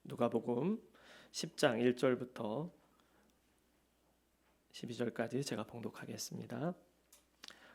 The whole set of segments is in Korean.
누가복음 10장 1절부터 12절까지 제가 봉독하겠습니다.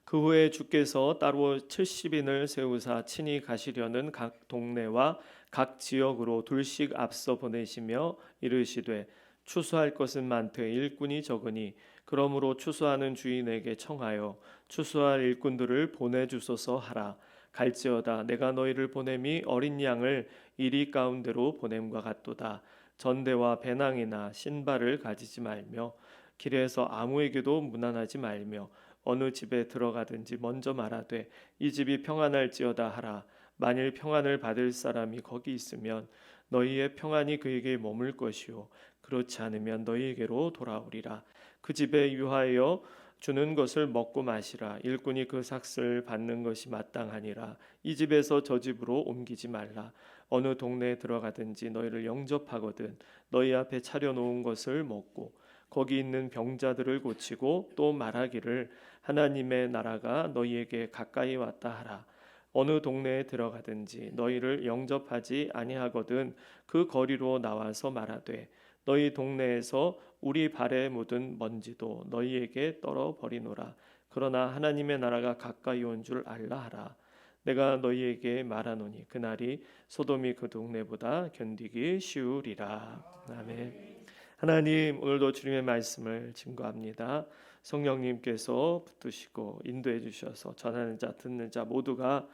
그 후에 주께서 따로 70인을 세우사 친히 가시려는 각 동네와 각 지역으로 둘씩 앞서 보내시며 이르시되 추수할 것은 많되 일꾼이 적으니 그러므로 추수하는 주인에게 청하여 추수할 일꾼들을 보내주소서 하라. 갈지어다 내가 너희를 보냄이 어린 양을 이리 가운데로 보냄과 같도다. 전대와 배낭이나 신발을 가지지 말며 길에서 아무에게도 문안하지 말며 어느 집에 들어가든지 먼저 말하되 이 집이 평안할지어다 하라. 만일 평안을 받을 사람이 거기 있으면 너희의 평안이 그에게 머물 것이요 그렇지 않으면 너희에게로 돌아오리라. 그 집에 유하여 주는 것을 먹고 마시라. 일꾼이 그 삭슬 받는 것이 마땅하니라. 이 집에서 저 집으로 옮기지 말라. 어느 동네에 들어가든지 너희를 영접하거든 너희 앞에 차려놓은 것을 먹고 거기 있는 병자들을 고치고 또 말하기를 하나님의 나라가 너희에게 가까이 왔다 하라. 어느 동네에 들어가든지 너희를 영접하지 아니하거든 그 거리로 나와서 말하되 너희 동네에서 우리 발에 묻은 먼지도 너희에게 떨어 버리노라. 그러나 하나님의 나라가 가까이 온 줄 알라 하라. 내가 너희에게 말하노니 그날이 소돔이 그 동네보다 견디기 쉬우리라. 아멘. 하나님, 오늘도 주님의 말씀을 증거합니다. 성령님께서 붙드시고 인도해 주셔서 전하는 자 듣는 자 모두가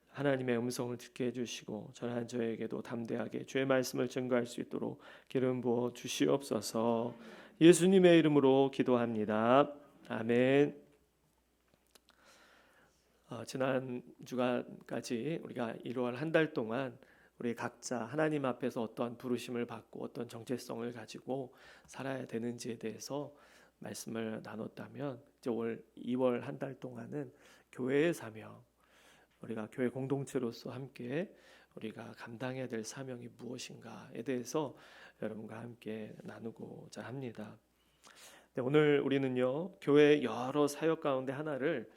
하나님의 음성을 듣게 해주시고 전하는 저에게도 담대하게 주의 말씀을 증거할 수 있도록 기름 부어 주시옵소서. 예수님의 이름으로 기도합니다. 아멘. 지난 주간까지 우리가 1월 한 달 동안 우리 각자 하나님 앞에서 어떠한 부르심을 받고 어떤 정체성을 가지고 살아야 되는지에 대해서 말씀을 나눴다면 이제 올 2월 한 달 동안은 교회의 사명, 우리가 교회 공동체로서 함께 우리가 감당해야 될 사명이 무엇인가에 대해서 여러분과 함께 나누고자 합니다. 오늘 우리는요, 교회의 여러 사역 가운데 하나를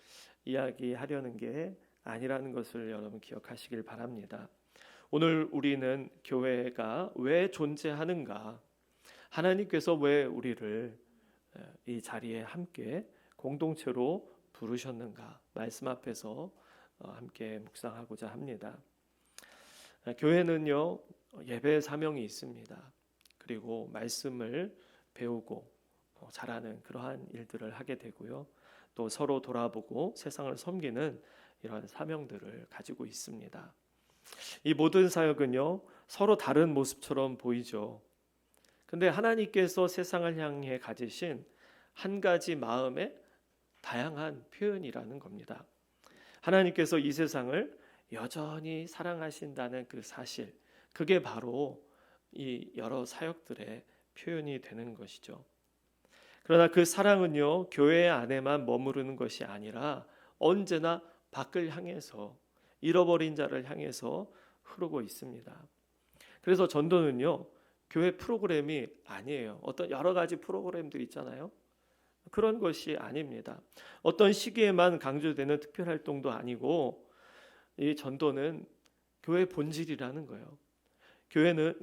이야기하려는 게 아니라는 것을 여러분 기억하시길 바랍니다. 오늘 우리는 교회가 왜 존재하는가, 하나님께서 왜 우리를 이 자리에 함께 공동체로 부르셨는가 말씀 앞에서 함께 묵상하고자 합니다. 교회는요, 예배 사명이 있습니다. 그리고 말씀을 배우고 잘하는 그러한 일들을 하게 되고요. 또 서로 돌아보고 세상을 섬기는 이런 사명들을 가지고 있습니다. 이 모든 사역은요, 서로 다른 모습처럼 보이죠. 근데 하나님께서 세상을 향해 가지신 한 가지 마음의 다양한 표현이라는 겁니다. 하나님께서 이 세상을 여전히 사랑하신다는 그 사실, 그게 바로 이 여러 사역들의 표현이 되는 것이죠. 그러나 그 사랑은요, 교회 안에만 머무르는 것이 아니라 언제나 밖을 향해서, 잃어버린 자를 향해서 흐르고 있습니다. 그래서 전도는요, 교회 프로그램이 아니에요. 어떤 여러 가지 프로그램들 있잖아요. 그런 것이 아닙니다. 어떤 시기에만 강조되는 특별 활동도 아니고, 이 전도는 교회 본질이라는 거예요.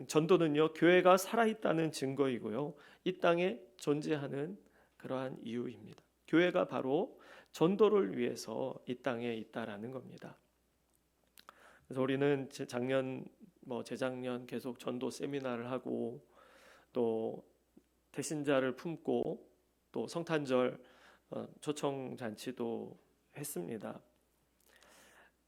전도는요, 교회가 살아있다는 증거이고요, 이 땅에 존재하는 그러한 이유입니다. 교회가 바로 전도를 위해서 이 땅에 있다라는 겁니다. 그래서 우리는 재작년 계속 전도 세미나를 하고 또 태신자를 품고 또 성탄절 초청 잔치도 했습니다.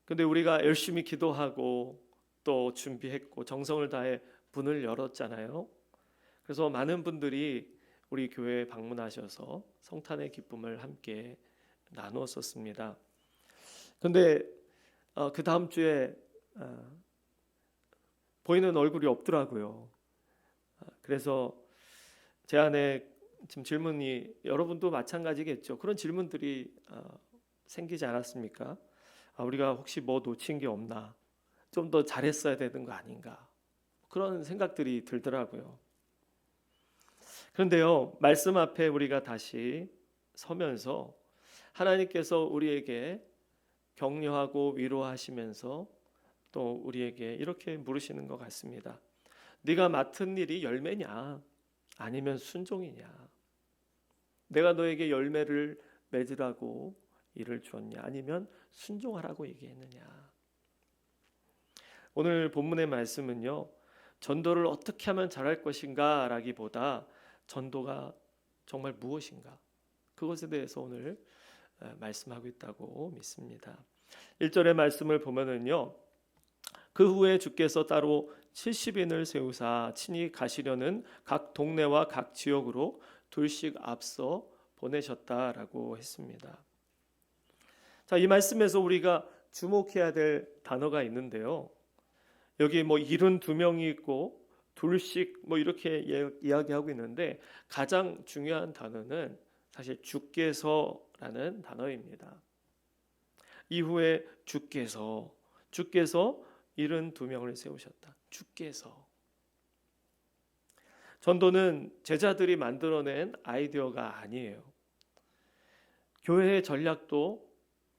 근데 우리가 열심히 기도하고 또 준비했고 정성을 다해 문을 열었잖아요. 그래서 많은 분들이 우리 교회에 방문하셔서 성탄의 기쁨을 함께 나누었었습니다. 근데 그 다음 주에 보이는 얼굴이 없더라고요. 그래서 제 안에 지금 질문이, 여러분도 마찬가지겠죠. 그런 질문들이 생기지 않았습니까? 우리가 혹시 뭐 놓친 게 없나? 좀 더 잘했어야 되는 거 아닌가? 그런 생각들이 들더라고요. 그런데요, 말씀 앞에 우리가 다시 서면서 하나님께서 우리에게 격려하고 위로하시면서 또 우리에게 이렇게 물으시는 것 같습니다. 네가 맡은 일이 열매냐 아니면 순종이냐? 내가 너에게 열매를 맺으라고 일을 주었냐 아니면 순종하라고 얘기했느냐? 오늘 본문의 말씀은요, 전도를 어떻게 하면 잘할 것인가 라기보다 전도가 정말 무엇인가, 그것에 대해서 오늘 말씀하고 있다고 믿습니다. 1절의 말씀을 보면은요, 그 후에 주께서 따로 70인을 세우사 친히 가시려는 각 동네와 각 지역으로 둘씩 앞서 보내셨다라고 했습니다. 자, 이 말씀에서 우리가 주목해야 될 단어가 있는데요. 여기 뭐 72명이 있고 둘씩 뭐 이렇게 이야기하고 있는데 가장 중요한 단어는 사실 주께서라는 단어입니다. 이후에 주께서 72명을 세우셨다. 주께서. 전도는 제자들이 만들어낸 아이디어가 아니에요. 교회의 전략도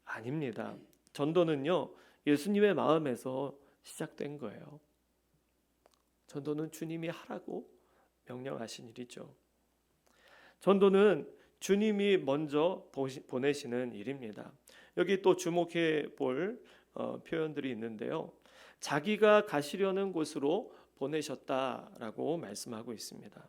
아닙니다. 전도는요, 예수님의 마음에서 시작된 거예요. 전도는 주님이 하라고 명령하신 일이죠. 전도는 주님이 먼저 보내시는 일입니다. 여기 또 주목해 볼 표현들이 있는데요. 자기가 가시려는 곳으로 보내셨다라고 말씀하고 있습니다.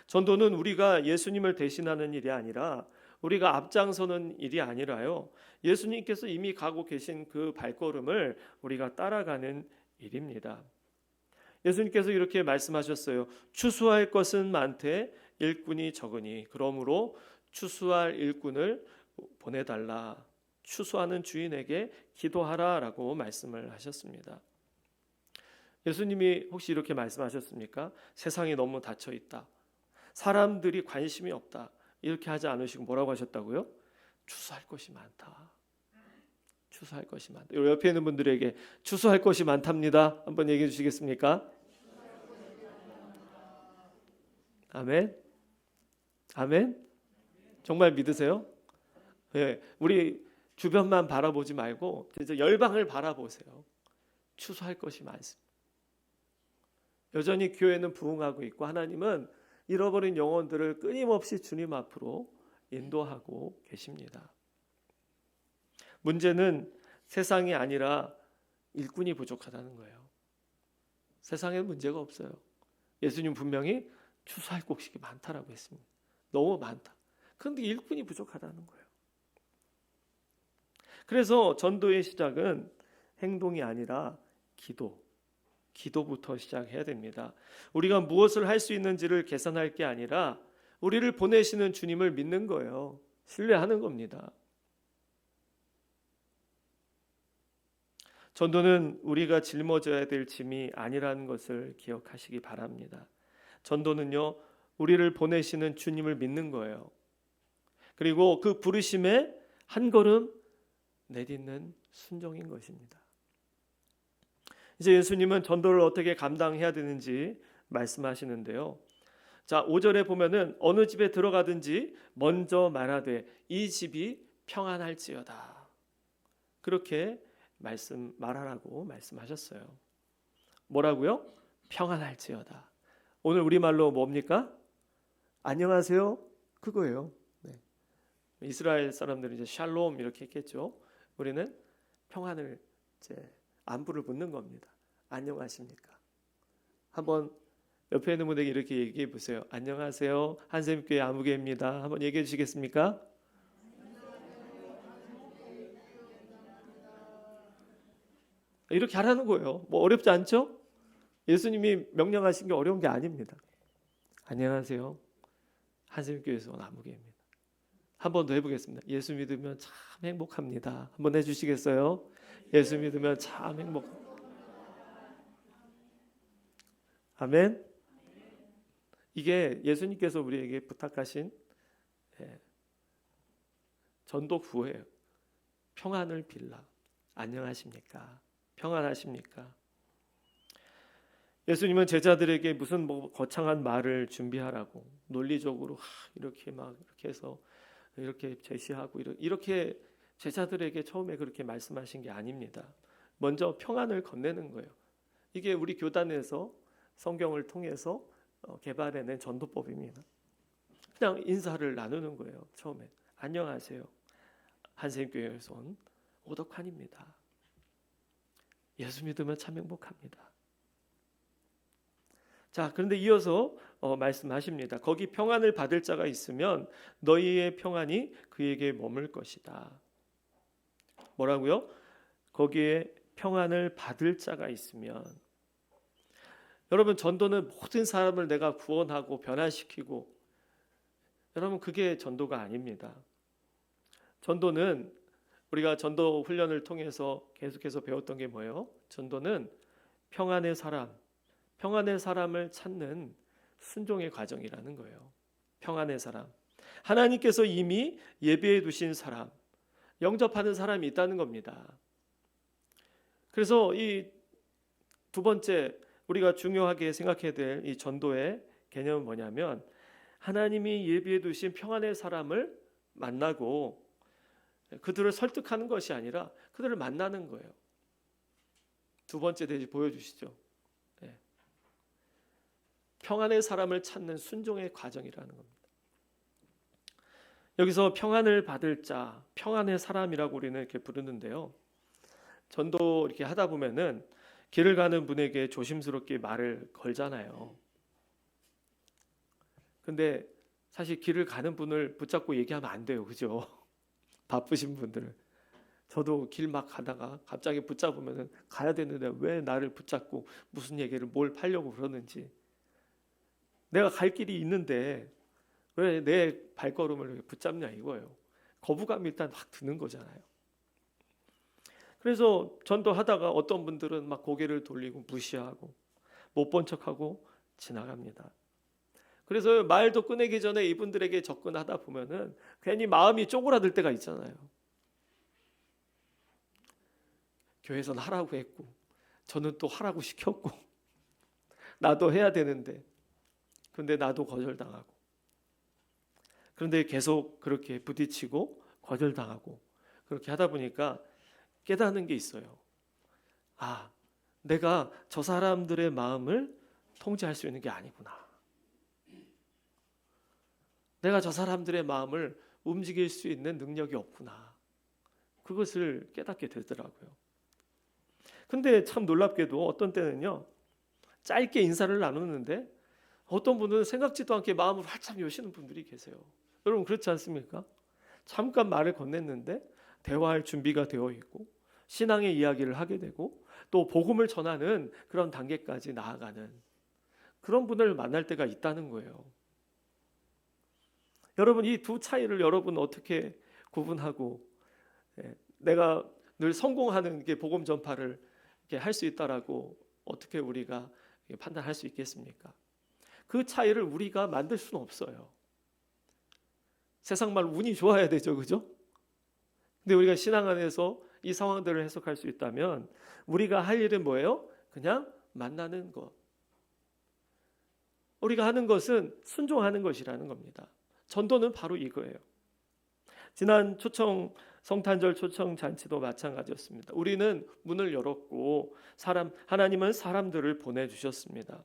전도는 우리가 예수님을 대신하는 일이 아니라, 우리가 앞장서는 일이 아니라요, 예수님께서 이미 가고 계신 그 발걸음을 우리가 따라가는 일입니다. 예수님께서 이렇게 말씀하셨어요. 추수할 것은 많되 일꾼이 적으니 그러므로 추수할 일꾼을 보내달라. 추수하는 주인에게 기도하라라고 말씀을 하셨습니다. 예수님이 혹시 이렇게 말씀하셨습니까? 세상이 너무 닫혀 있다, 사람들이 관심이 없다, 이렇게 하지 않으시고 뭐라고 하셨다고요? 추수할 것이 많다. 추수할 것이 많다. 옆에 있는 분들에게 추수할 것이 많답니다. 한번 얘기해 주시겠습니까? 아멘. 아멘. 정말 믿으세요? 네, 우리 주변만 바라보지 말고 진짜 열방을 바라보세요. 추수할 것이 많습니다. 여전히 교회는 부흥하고 있고 하나님은 잃어버린 영혼들을 끊임없이 주님 앞으로 인도하고 계십니다. 문제는 세상이 아니라 일꾼이 부족하다는 거예요. 세상에 문제가 없어요. 예수님 분명히 추수할 곳이 많다라고 했습니다. 너무 많다. 그런데 일꾼이 부족하다는 거예요. 그래서 전도의 시작은 행동이 아니라 기도부터 시작해야 됩니다. 우리가 무엇을 할 수 있는지를 계산할 게 아니라 우리를 보내시는 주님을 믿는 거예요. 신뢰하는 겁니다. 전도는 우리가 짊어져야 될 짐이 아니라는 것을 기억하시기 바랍니다. 전도는요, 우리를 보내시는 주님을 믿는 거예요. 그리고 그 부르심에 한 걸음 내딛는 순종인 것입니다. 이제 예수님은 전도를 어떻게 감당해야 되는지 말씀하시는데요. 자, 5절에 보면은 어느 집에 들어가든지 먼저 말하되 이 집이 평안할지어다. 그렇게 말하라고 말씀하셨어요. 뭐라고요? 평안할지어다. 오늘 우리말로 뭡니까? 안녕하세요. 그거예요. 네. 이스라엘 사람들은 이제 샬롬 이렇게 했겠죠. 우리는 평안을 이제 안부를 묻는 겁니다. 안녕하십니까? 한번 옆에 있는 분에게 이렇게 얘기해 보세요. 안녕하세요. 한샘교회 아무개입니다. 한번 얘기해 주시겠습니까? 이렇게 하라는 거예요. 뭐 어렵지 않죠? 예수님이 명령하신 게 어려운 게 아닙니다. 안녕하세요. 한샘교회에서 온 아무개입니다. 한 번 더 해보겠습니다. 예수 믿으면 참 행복합니다. 한번 해주시겠어요? 예수 믿으면 참 행복. 아멘. 이게 예수님께서 우리에게 부탁하신 전도 구호예요. 평안을 빌라. 안녕하십니까? 평안하십니까? 예수님은 제자들에게 무슨 뭐 거창한 말을 준비하라고 논리적으로 이렇게 해서 이렇게 제시하고 이렇게 제자들에게 처음에 그렇게 말씀하신 게 아닙니다. 먼저 평안을 건네는 거예요. 이게 우리 교단에서 성경을 통해서 개발해낸 전도법입니다. 그냥 인사를 나누는 거예요. 처음에 안녕하세요. 한샘교회에서 온 오덕환입니다. 예수 믿으면 참 행복합니다. 자, 그런데 이어서 말씀하십니다. 거기 평안을 받을 자가 있으면 너희의 평안이 그에게 머물 것이다. 뭐라고요? 거기에 평안을 받을 자가 있으면. 여러분, 전도는 모든 사람을 내가 구원하고 변화시키고, 여러분, 그게 전도가 아닙니다. 전도는 우리가 전도 훈련을 통해서 계속해서 배웠던 게 뭐예요? 전도는 평안의 사람을 찾는 순종의 과정이라는 거예요. 평안의 사람. 하나님께서 이미 예비해 두신 사람, 영접하는 사람이 있다는 겁니다. 그래서 이 두 번째 우리가 중요하게 생각해야 될 이 전도의 개념은 뭐냐면, 하나님이 예비해 두신 평안의 사람을 만나고 그들을 설득하는 것이 아니라 그들을 만나는 거예요. 두 번째 대지 보여주시죠. 네. 평안의 사람을 찾는 순종의 과정이라는 겁니다. 여기서 평안을 받을 자, 평안의 사람이라고 우리는 이렇게 부르는데요. 전도 이렇게 하다 보면은 길을 가는 분에게 조심스럽게 말을 걸잖아요. 근데 사실 길을 가는 분을 붙잡고 얘기하면 안 돼요. 그죠? 바쁘신 분들은. 저도 길 막 가다가 갑자기 붙잡으면 가야 되는데 왜 나를 붙잡고 무슨 얘기를 뭘 팔려고 그러는지. 내가 갈 길이 있는데 왜 내 발걸음을 붙잡냐 이거예요. 거부감이 일단 확 드는 거잖아요. 그래서 전도하다가 어떤 분들은 막 고개를 돌리고 무시하고 못 본 척하고 지나갑니다. 그래서 말도 꺼내기 전에 이분들에게 접근하다 보면은 괜히 마음이 쪼그라들 때가 있잖아요. 교회에서는 하라고 했고 저는 또 하라고 시켰고 나도 해야 되는데 근데 나도 거절당하고 그런데 계속 그렇게 부딪히고 거절당하고 그렇게 하다 보니까 깨닫는 게 있어요. 아, 내가 저 사람들의 마음을 통제할 수 있는 게 아니구나. 내가 저 사람들의 마음을 움직일 수 있는 능력이 없구나. 그것을 깨닫게 되더라고요. 근데 참 놀랍게도 어떤 때는요. 짧게 인사를 나누는데 어떤 분은 생각지도 않게 마음을 활짝 여시는 분들이 계세요. 여러분 그렇지 않습니까? 잠깐 말을 건넸는데 대화할 준비가 되어 있고 신앙의 이야기를 하게 되고 또 복음을 전하는 그런 단계까지 나아가는 그런 분을 만날 때가 있다는 거예요. 여러분 이 두 차이를 여러분 어떻게 구분하고 내가 늘 성공하는 게 복음 전파를 할 수 있다라고 어떻게 우리가 판단할 수 있겠습니까? 그 차이를 우리가 만들 수는 없어요. 세상 말 운이 좋아야 되죠, 그죠? 근데 우리가 신앙 안에서 이 상황들을 해석할 수 있다면 우리가 할 일은 뭐예요? 그냥 만나는 것. 우리가 하는 것은 순종하는 것이라는 겁니다. 전도는 바로 이거예요. 지난 성탄절 초청 잔치도 마찬가지였습니다. 우리는 문을 열었고 하나님은 사람들을 보내주셨습니다.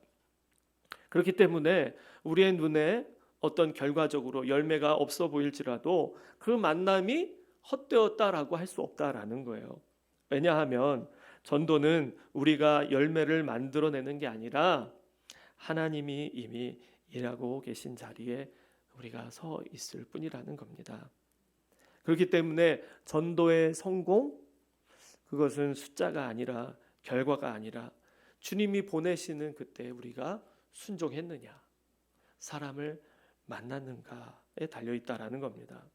그렇기 때문에 우리의 눈에 어떤 결과적으로 열매가 없어 보일지라도 그 만남이 헛되었다라고 할 수 없다라는 거예요. 왜냐하면 전도는 우리가 열매를 만들어내는 게 아니라 하나님이 이미 일하고 계신 자리에 우리가 서 있을 뿐이라는 겁니다. 그렇기 때문에 전도의 성공, 그것은 숫자가 아니라 결과가 아니라 주님이 보내시는 그때 우리가 순종했느냐, 사람을 만났는가에 달려있다라는 겁니다.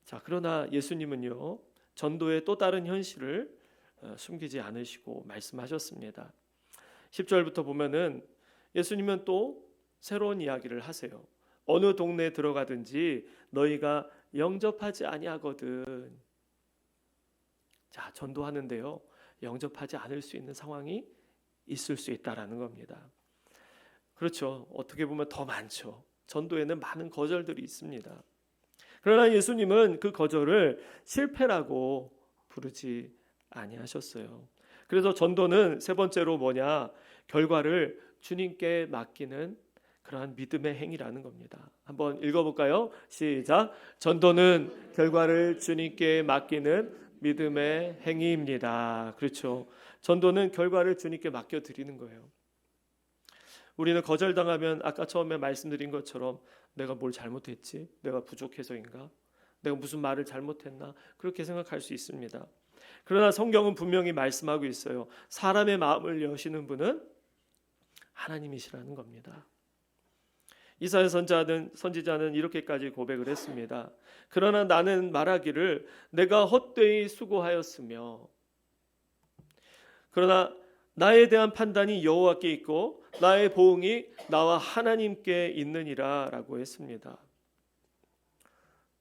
자, 그러나 예수님은요, 전도의 또 다른 현실을 숨기지 않으시고 말씀하셨습니다. 10절부터 보면은 예수님은 또 새로운 이야기를 하세요. 어느 동네에 들어가든지 너희가 영접하지 아니하거든. 자, 전도하는데요, 영접하지 않을 수 있는 상황이 있을 수 있다라는 겁니다. 그렇죠. 어떻게 보면 더 많죠. 전도에는 많은 거절들이 있습니다. 그러나 예수님은 그 거절을 실패라고 부르지 아니하셨어요. 그래서 전도는 세 번째로 뭐냐? 결과를 주님께 맡기는 그러한 믿음의 행위라는 겁니다. 한번 읽어볼까요? 시작. 전도는 결과를 주님께 맡기는 믿음의 행위입니다. 그렇죠. 전도는 결과를 주님께 맡겨드리는 거예요. 우리는 거절당하면 아까 처음에 말씀드린 것처럼 내가 뭘 잘못했지? 내가 부족해서인가? 내가 무슨 말을 잘못했나? 그렇게 생각할 수 있습니다. 그러나 성경은 분명히 말씀하고 있어요. 사람의 마음을 여시는 분은 하나님이시라는 겁니다. 이사야 선지자는 이렇게까지 고백을 했습니다. 그러나 나는 말하기를 내가 헛되이 수고하였으며 그러나 나에 대한 판단이 여호와께 있고 나의 보응이 나와 하나님께 있느니라 라고 했습니다.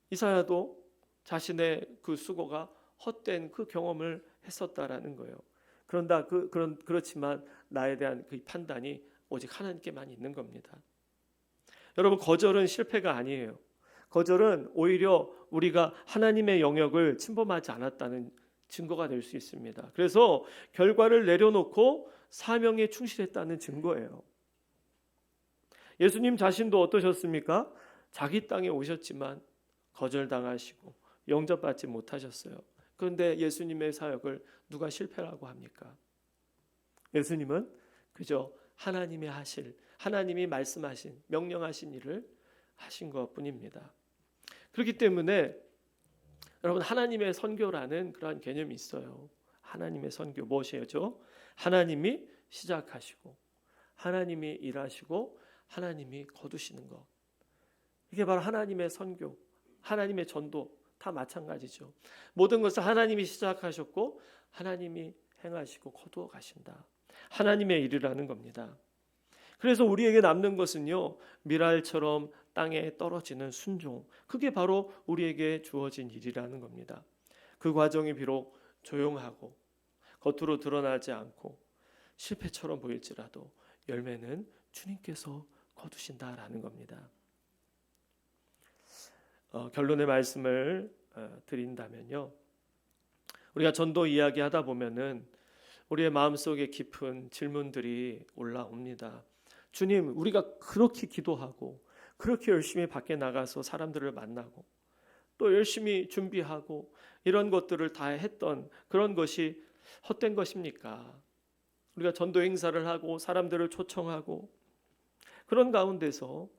이사야도 자신의 그 수고가 헛된 그 경험을 했었다라는 거예요. 그렇지만 나에 대한 그 판단이 오직 하나님께만 있는 겁니다. 여러분, 거절은 실패가 아니에요. 거절은 오히려 우리가 하나님의 영역을 침범하지 않았다는 증거가 될 수 있습니다. 그래서 결과를 내려놓고 사명에 충실했다는 증거예요. 예수님 자신도 어떠셨습니까? 자기 땅에 오셨지만 거절당하시고 영접받지 못하셨어요. 그런데 예수님의 사역을 누가 실패라고 합니까? 예수님은 그저 하나님이 말씀하신 명령하신 일을 하신 것뿐입니다. 그렇기 때문에 여러분, 하나님의 선교라는 그러한 개념이 있어요. 하나님의 선교 무엇이죠? 하나님이 시작하시고 하나님이 일하시고 하나님이 거두시는 것. 이게 바로 하나님의 선교, 하나님의 전도 다 마찬가지죠. 모든 것을 하나님이 시작하셨고 하나님이 행하시고 거두어 가신다. 하나님의 일이라는 겁니다. 그래서 우리에게 남는 것은요, 미랄처럼 땅에 떨어지는 순종. 그게 바로 우리에게 주어진 일이라는 겁니다. 그 과정이 비록 조용하고 겉으로 드러나지 않고 실패처럼 보일지라도 열매는 주님께서 거두신다라는 겁니다. 결론의 말씀을 드린다면요, 우리가 전도 이야기하다 보면은 우리의 마음속에 깊은 질문들이 올라옵니다. 주님, 우리가 그렇게 기도하고 그렇게 열심히 밖에 나가서 사람들을 만나고 또 열심히 준비하고 이런 것들을 다 했던 그런 것이 헛된 것입니까? 우리가 전도 행사를 하고 사람들을 초청하고 그런 가운데서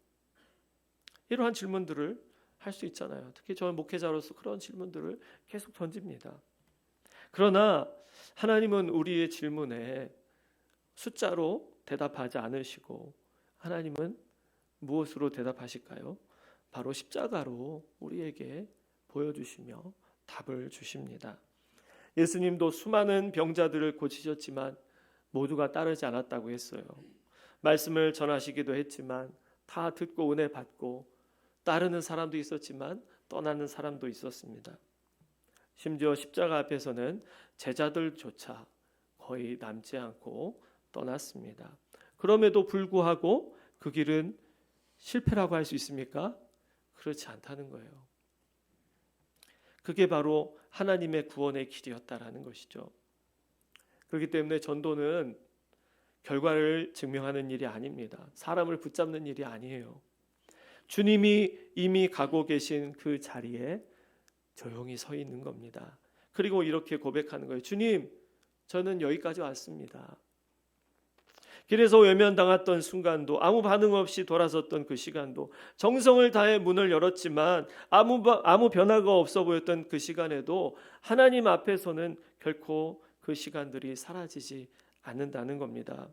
이러한 질문들을 할 수 있잖아요. 특히 저는 목회자로서 그런 질문들을 계속 던집니다. 그러나 하나님은 우리의 질문에 숫자로 대답하지 않으시고 하나님은 무엇으로 대답하실까요? 바로 십자가로 우리에게 보여주시며 답을 주십니다. 예수님도 수많은 병자들을 고치셨지만 모두가 따르지 않았다고 했어요. 말씀을 전하시기도 했지만 다 듣고 은혜 받고 따르는 사람도 있었지만 떠나는 사람도 있었습니다. 심지어 십자가 앞에서는 제자들조차 거의 남지 않고 떠났습니다. 그럼에도 불구하고 그 길은 실패라고 할 수 있습니까? 그렇지 않다는 거예요. 그게 바로 하나님의 구원의 길이었다라는 것이죠. 그렇기 때문에 전도는 결과를 증명하는 일이 아닙니다. 사람을 붙잡는 일이 아니에요. 주님이 이미 가고 계신 그 자리에 조용히 서 있는 겁니다. 그리고 이렇게 고백하는 거예요. 주님, 저는 여기까지 왔습니다. 길에서 외면당했던 순간도 아무 반응 없이 돌아섰던 그 시간도 정성을 다해 문을 열었지만 아무 변화가 없어 보였던 그 시간에도 하나님 앞에서는 결코 그 시간들이 사라지지 않는다는 겁니다.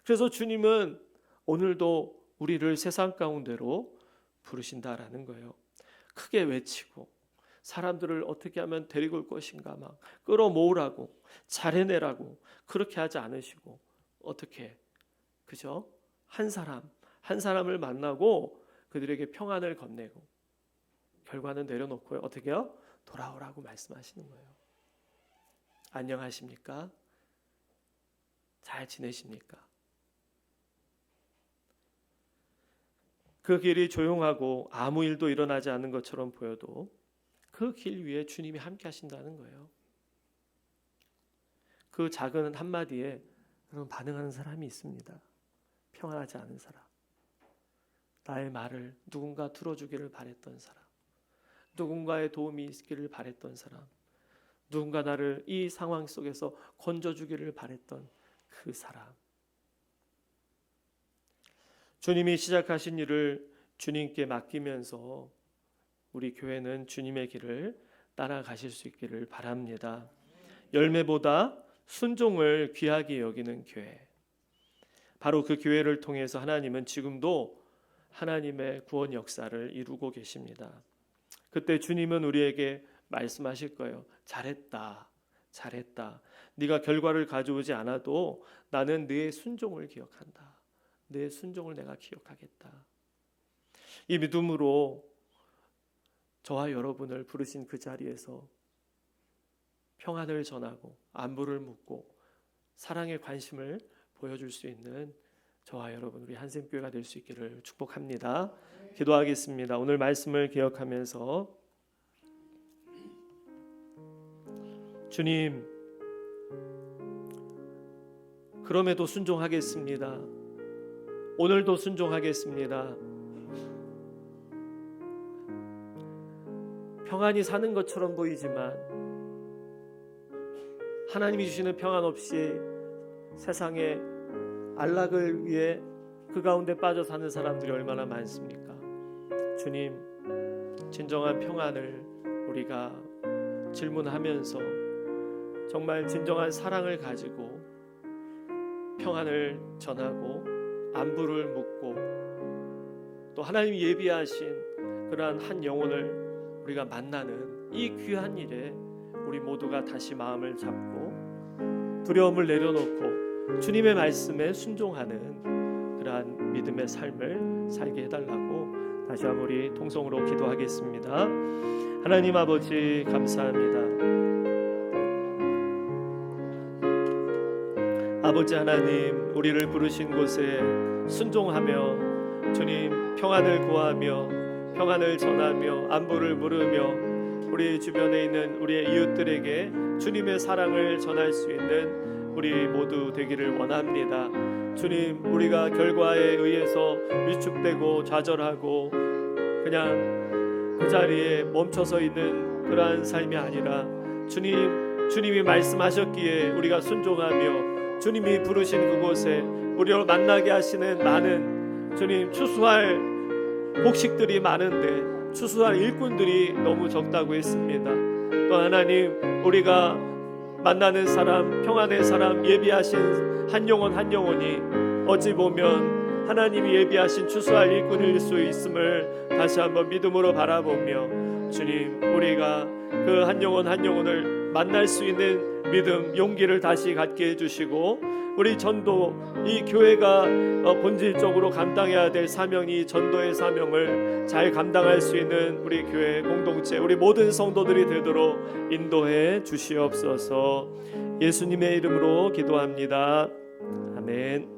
그래서 주님은 오늘도 우리를 세상 가운데로 부르신다라는 거예요. 크게 외치고 사람들을 어떻게 하면 데리고 올 것인가 막 끌어모으라고 잘해내라고 그렇게 하지 않으시고 어떻게 그죠? 한 사람을 만나고 그들에게 평안을 건네고 결과는 내려놓고요. 어떻게요? 돌아오라고 말씀하시는 거예요. 안녕하십니까? 잘 지내십니까? 그 길이 조용하고 아무 일도 일어나지 않는 것처럼 보여도 그 길 위에 주님이 함께 하신다는 거예요. 그 작은 한마디에 여러분 반응하는 사람이 있습니다. 평안하지 않은 사람, 나의 말을 누군가 들어주기를 바랬던 사람, 누군가의 도움이 있기를 바랬던 사람, 누군가 나를 이 상황 속에서 건져주기를 바랬던 그 사람. 주님이 시작하신 일을 주님께 맡기면서 우리 교회는 주님의 길을 따라가실 수 있기를 바랍니다. 열매보다 순종을 귀하게 여기는 교회, 바로 그 교회를 통해서 하나님은 지금도 하나님의 구원 역사를 이루고 계십니다. 그때 주님은 우리에게 말씀하실 거예요. 잘했다, 잘했다. 네가 결과를 가져오지 않아도 나는 네 순종을 기억한다. 내 순종을 내가 기억하겠다. 이 믿음으로 저와 여러분을 부르신 그 자리에서 평안을 전하고 안부를 묻고 사랑의 관심을 보여줄 수 있는 저와 여러분 우리 한샘교회가 될 수 있기를 축복합니다. 기도하겠습니다. 오늘 말씀을 기억하면서 주님, 그럼에도 순종하겠습니다. 오늘도 순종하겠습니다. 평안히 사는 것처럼 보이지만 하나님이 주시는 평안 없이 세상에 안락을 위해 그 가운데 빠져 사는 사람들이 얼마나 많습니까? 주님, 진정한 평안을 우리가 질문하면서 정말 진정한 사랑을 가지고 평안을 전하고 안부를 묻고 또 하나님이 예비하신 그러한 한 영혼을 우리가 만나는 이 귀한 일에 우리 모두가 다시 마음을 잡고 두려움을 내려놓고 주님의 말씀에 순종하는 그러한 믿음의 삶을 살게 해달라고 다시 한번 우리 통성으로 기도하겠습니다. 하나님 아버지 감사합니다. 아버지 하나님, 우리를 부르신 곳에 순종하며 주님 평안을 구하며 평안을 전하며 안부를 물으며 우리 주변에 있는 우리의 이웃들에게 주님의 사랑을 전할 수 있는 우리 모두 되기를 원합니다. 주님, 우리가 결과에 의해서 위축되고 좌절하고 그냥 그 자리에 멈춰서 있는 그러한 삶이 아니라 주님이 말씀하셨기에 우리가 순종하며 주님이 부르신 그곳에 우리를 만나게 하시는 많은 주님 추수할 곡식들이 많은데 추수할 일꾼들이 너무 적다고 했습니다. 또 하나님, 우리가 만나는 사람, 평안의 사람, 예비하신 한 영혼 한 영혼이 어찌 보면 하나님이 예비하신 추수할 일꾼일 수 있음을 다시 한번 믿음으로 바라보며 주님, 우리가 그 한 영혼 한 영혼을 만날 수 있는 믿음, 용기를 다시 갖게 해주시고 우리 전도, 이 교회가 본질적으로 감당해야 될 사명이 전도의 사명을 잘 감당할 수 있는 우리 교회 공동체, 우리 모든 성도들이 되도록 인도해 주시옵소서. 예수님의 이름으로 기도합니다. 아멘.